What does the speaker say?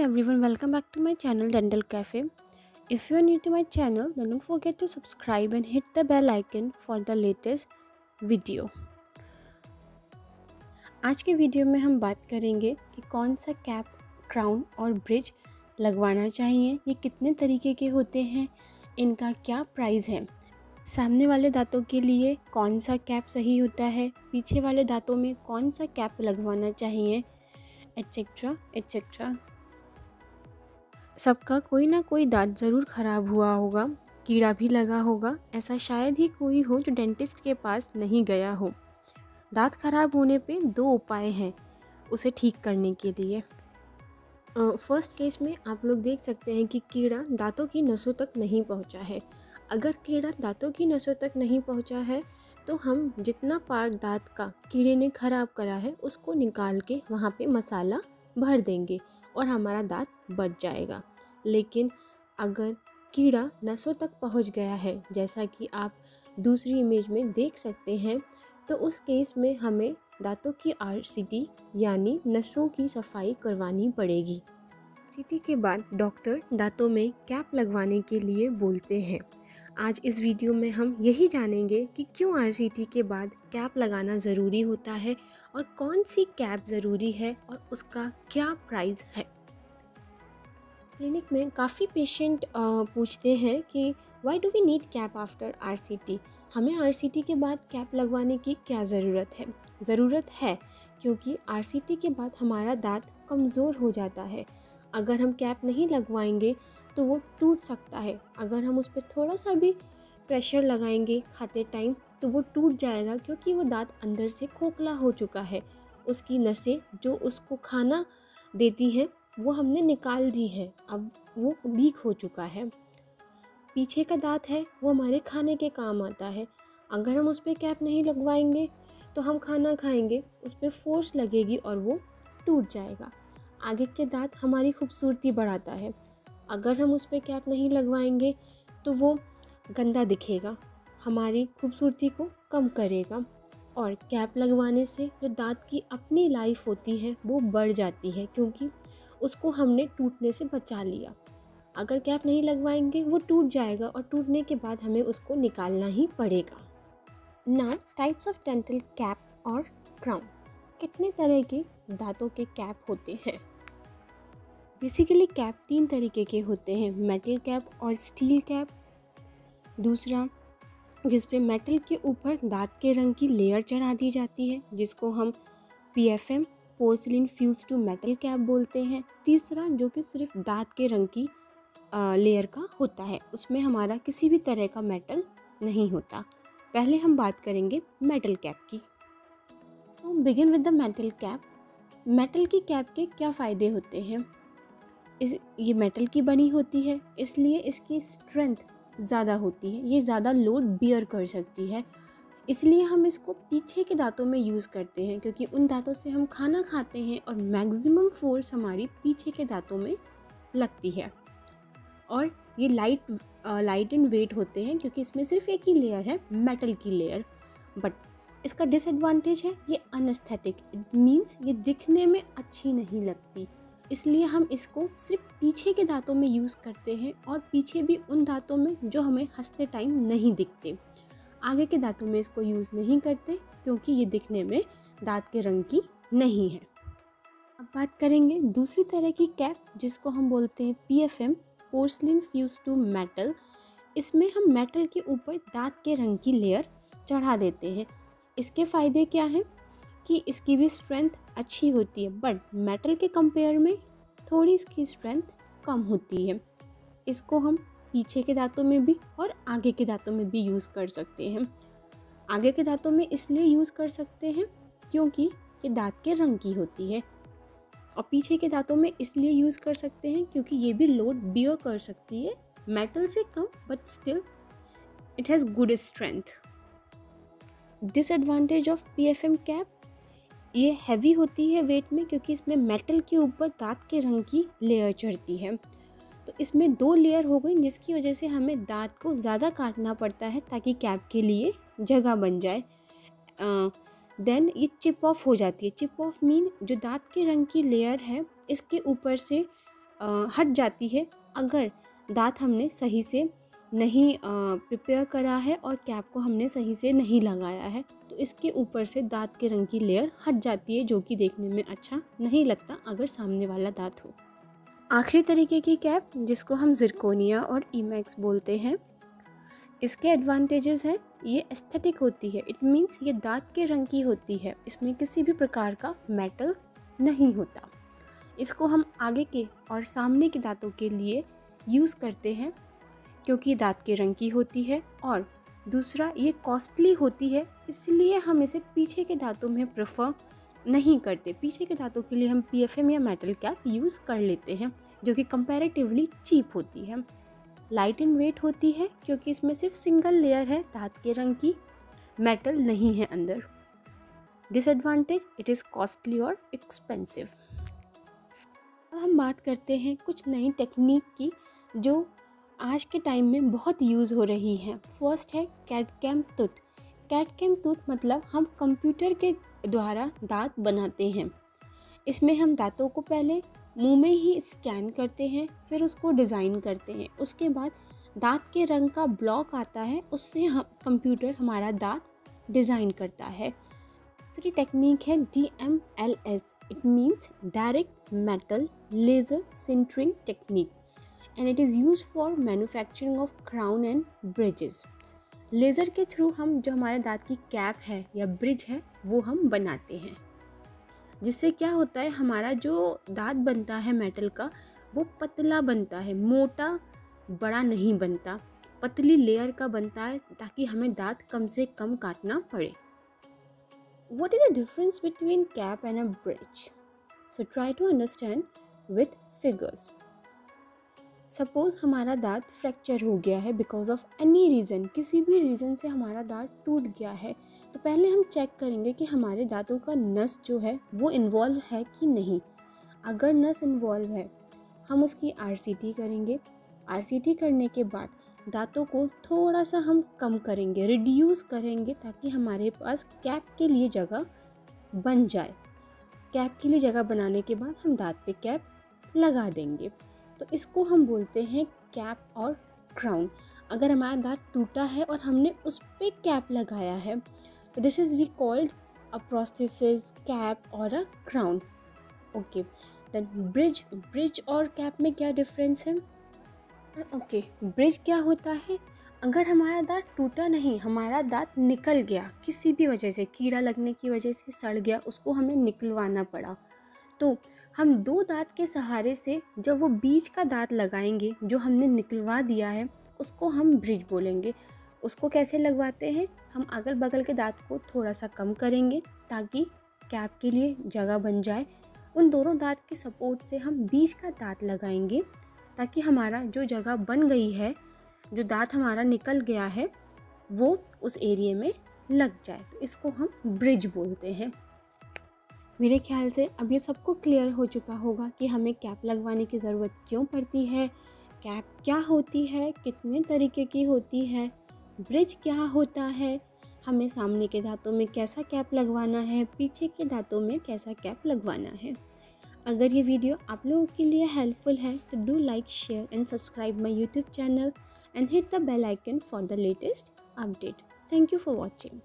everyone, welcome back to my channel Dental Cafe. If you are new to my channel, then don't forget to subscribe and hit the bell icon for the latest video. आज के video में हम बात करेंगे कि कौन सा cap, crown और ब्रिज लगवाना चाहिए, ये कितने तरीके के होते हैं, इनका क्या प्राइस है, सामने वाले दांतों के लिए कौन सा कैप सही होता है, पीछे वाले दांतों में कौन सा कैप लगवाना चाहिए, एट्सेट्रा एट्सेट्रा। सबका कोई ना कोई दांत ज़रूर ख़राब हुआ होगा, कीड़ा भी लगा होगा। ऐसा शायद ही कोई हो जो डेंटिस्ट के पास नहीं गया हो। दांत ख़राब होने पे दो उपाय हैं उसे ठीक करने के लिए। फर्स्ट केस में आप लोग देख सकते हैं कि कीड़ा दांतों की नसों तक नहीं पहुंचा है। अगर कीड़ा दांतों की नसों तक नहीं पहुंचा है तो हम जितना पार्ट दांत का कीड़े ने ख़राब करा है उसको निकाल के वहाँ पे मसाला भर देंगे और हमारा दांत बच जाएगा। लेकिन अगर कीड़ा नसों तक पहुंच गया है, जैसा कि आप दूसरी इमेज में देख सकते हैं, तो उस केस में हमें दांतों की आरसीटी यानी नसों की सफाई करवानी पड़ेगी। आरसीटी के बाद डॉक्टर दांतों में कैप लगवाने के लिए बोलते हैं। आज इस वीडियो में हम यही जानेंगे कि क्यों आरसीटी के बाद कैप लगाना ज़रूरी होता है और कौन सी कैप ज़रूरी है और उसका क्या प्राइस है। क्लिनिक में काफ़ी पेशेंट पूछते हैं कि why do we need cap after RCT, हमें आरसीटी के बाद कैप लगवाने की क्या ज़रूरत है। ज़रूरत है क्योंकि आरसीटी के बाद हमारा दांत कमज़ोर हो जाता है। अगर हम कैप नहीं लगवाएंगे तो वो टूट सकता है। अगर हम उस पर थोड़ा सा भी प्रेशर लगाएंगे खाते टाइम तो वो टूट जाएगा, क्योंकि वो दांत अंदर से खोखला हो चुका है। उसकी नसें जो उसको खाना देती हैं वो हमने निकाल दी है, अब वो वीक हो चुका है। पीछे का दांत है वो हमारे खाने के काम आता है। अगर हम उस पर कैप नहीं लगवाएंगे तो हम खाना खाएंगे, उस पर फोर्स लगेगी और वो टूट जाएगा। आगे के दांत हमारी खूबसूरती बढ़ाता है। अगर हम उस पर कैप नहीं लगवाएंगे तो वो गंदा दिखेगा, हमारी खूबसूरती को कम करेगा। और कैप लगवाने से जो दांत की अपनी लाइफ होती है वो बढ़ जाती है, क्योंकि उसको हमने टूटने से बचा लिया। अगर कैप नहीं लगवाएंगे वो टूट जाएगा और टूटने के बाद हमें उसको निकालना ही पड़ेगा। Now types of dental cap और क्राउन। कितने तरह के दांतों के कैप होते हैं। बेसिकली कैप तीन तरीके के होते हैं, मेटल कैप और स्टील कैप। दूसरा जिस पे मेटल के ऊपर दांत के रंग की लेयर चढ़ा दी जाती है, जिसको हम PFM porcelain fuse to metal cap बोलते हैं। तीसरा जो कि सिर्फ दांत के रंग की लेयर का होता है, उसमें हमारा किसी भी तरह का मेटल नहीं होता। पहले हम बात करेंगे मेटल कैप की। तो begin with the metal cap. Metal की कैप के क्या फ़ायदे होते हैं। ये मेटल की बनी होती है, इसलिए इसकी स्ट्रेंथ ज़्यादा होती है, ये ज़्यादा लोड बियर कर सकती है। इसलिए हम इसको पीछे के दांतों में यूज़ करते हैं, क्योंकि उन दांतों से हम खाना खाते हैं और मैक्सिमम फोर्स हमारी पीछे के दांतों में लगती है। और ये लाइट इन वेट होते हैं, क्योंकि इसमें सिर्फ एक ही लेयर है, मेटल की लेयर। बट इसका डिसएडवांटेज है ये अनएस्थेटिक, इट मीन्स ये दिखने में अच्छी नहीं लगती। इसलिए हम इसको सिर्फ पीछे के दांतों में यूज़ करते हैं, और पीछे भी उन दांतों में जो हमें हंसते टाइम नहीं दिखते। आगे के दांतों में इसको यूज़ नहीं करते, क्योंकि ये दिखने में दांत के रंग की नहीं है। अब बात करेंगे दूसरी तरह की कैप, जिसको हम बोलते हैं PFM porcelain fuse to metal. इसमें हम मेटल के ऊपर दांत के रंग की लेयर चढ़ा देते हैं। इसके फ़ायदे क्या हैं कि इसकी भी स्ट्रेंथ अच्छी होती है, बट मेटल के कंपेयर में थोड़ी इसकी स्ट्रेंथ कम होती है। इसको हम पीछे के दांतों में भी और आगे के दांतों में भी यूज़ कर सकते हैं। आगे के दांतों में इसलिए यूज़ कर सकते हैं क्योंकि ये दांत के रंग की होती है, और पीछे के दांतों में इसलिए यूज़ कर सकते हैं क्योंकि ये भी लोड बियर कर सकती है, मेटल से कम, but still it has good strength. Disadvantage of PFM cap, ये हैवी होती है वेट में, क्योंकि इसमें मेटल के ऊपर दांत के रंग की लेयर चढ़ती है। तो इसमें दो लेयर हो गई, जिसकी वजह से हमें दांत को ज़्यादा काटना पड़ता है ताकि कैप के लिए जगह बन जाए। देन ये चिप ऑफ हो जाती है। चिप ऑफ मीन जो दांत के रंग की लेयर है इसके ऊपर से हट जाती है अगर दांत हमने सही से नहीं प्रिपेयर करा है और कैप को हमने सही से नहीं लगाया है, तो इसके ऊपर से दांत के रंग की लेयर हट जाती है, जो कि देखने में अच्छा नहीं लगता अगर सामने वाला दांत हो। आखिरी तरीके की कैप, जिसको हम जिरकोनिया और ईमैक्स बोलते हैं, इसके एडवांटेजेस हैं, ये एस्थेटिक होती है। इट मीन्स ये दांत के रंग की होती है, इसमें किसी भी प्रकार का मेटल नहीं होता। इसको हम आगे के और सामने के दांतों के लिए यूज़ करते हैं क्योंकि दांत के रंग की होती है, और दूसरा ये कॉस्टली होती है, इसलिए हम इसे पीछे के दांतों में प्रेफर नहीं करते। पीछे के दांतों के लिए हम PFM या मेटल कैप यूज़ कर लेते हैं, जो कि कंपैरेटिवली चीप होती है। लाइट इन वेट होती है क्योंकि इसमें सिर्फ सिंगल लेयर है दांत के रंग की, मेटल नहीं है अंदर। डिसएडवांटेज, इट इज़ कॉस्टली और एक्सपेंसिव। अब हम बात करते हैं कुछ नई टेक्निक की जो आज के टाइम में बहुत यूज़ हो रही हैं। फर्स्ट है कैड-कैम टूथ। कैड-कैम टूथ मतलब हम कंप्यूटर के द्वारा दांत बनाते हैं। इसमें हम दांतों को पहले मुंह में ही स्कैन करते हैं, फिर उसको डिज़ाइन करते हैं। उसके बाद दांत के रंग का ब्लॉक आता है, उससे हम कंप्यूटर हमारा दांत डिज़ाइन करता है। दूसरी टेक्निक है DMLS। It means direct metal laser sintering technique and it is use for manufacturing of crown and bridges. Laser के थ्रू हम जो हमारे दांत की कैप है या ब्रिज है वो हम बनाते हैं, जिससे क्या होता है, हमारा जो दांत बनता है मेटल का वो पतला बनता है, मोटा बड़ा नहीं बनता, पतली लेयर का बनता है, ताकि हमें दांत कम से कम काटना पड़े। What is the difference between cap and a bridge? So try to understand with figures. Suppose हमारा दांत फ्रैक्चर हो गया है बिकॉज ऑफ एनी रीज़न, किसी भी रीज़न से हमारा दांत टूट गया है, तो पहले हम चेक करेंगे कि हमारे दांतों का नस जो है वो इन्वॉल्व है कि नहीं। अगर नस इन्वॉल्व है, हम उसकी RCT करेंगे। RCT करने के बाद दांतों को थोड़ा सा हम कम करेंगे, रिड्यूस करेंगे, ताकि हमारे पास कैप के लिए जगह बन जाए। कैप के लिए जगह बनाने के बाद हम दांत पे कैप लगा देंगे, तो इसको हम बोलते हैं कैप और क्राउन। अगर हमारा दांत टूटा है और हमने उस पे कैप लगाया है, तो this is we called a prosthesis, cap और a crown. Okay, then bridge और कैप में क्या डिफरेंस है? ओके, ब्रिज क्या होता है, अगर हमारा दांत टूटा नहीं, हमारा दांत निकल गया किसी भी वजह से, कीड़ा लगने की वजह से सड़ गया, उसको हमें निकलवाना पड़ा, तो हम 2 दांत के सहारे से जब वो बीच का दांत लगाएंगे जो हमने निकलवा दिया है, उसको हम ब्रिज बोलेंगे। उसको कैसे लगवाते हैं, हम अगल बगल के दांत को थोड़ा सा कम करेंगे ताकि कैप के लिए जगह बन जाए। उन दोनों दांत के सपोर्ट से हम बीच का दांत लगाएंगे ताकि हमारा जो जगह बन गई है, जो दांत हमारा निकल गया है, वो उस एरिया में लग जाए, तो इसको हम ब्रिज बोलते हैं। मेरे ख्याल से अब ये सबको क्लियर हो चुका होगा कि हमें कैप लगवाने की ज़रूरत क्यों पड़ती है, कैप क्या होती है, कितने तरीके की होती है, ब्रिज क्या होता है, हमें सामने के दांतों में कैसा कैप लगवाना है, पीछे के दांतों में कैसा कैप लगवाना है। अगर ये वीडियो आप लोगों के लिए हेल्पफुल है तो do like, share and subscribe my YouTube channel and hit the bell icon for the latest update. Thank you for watching.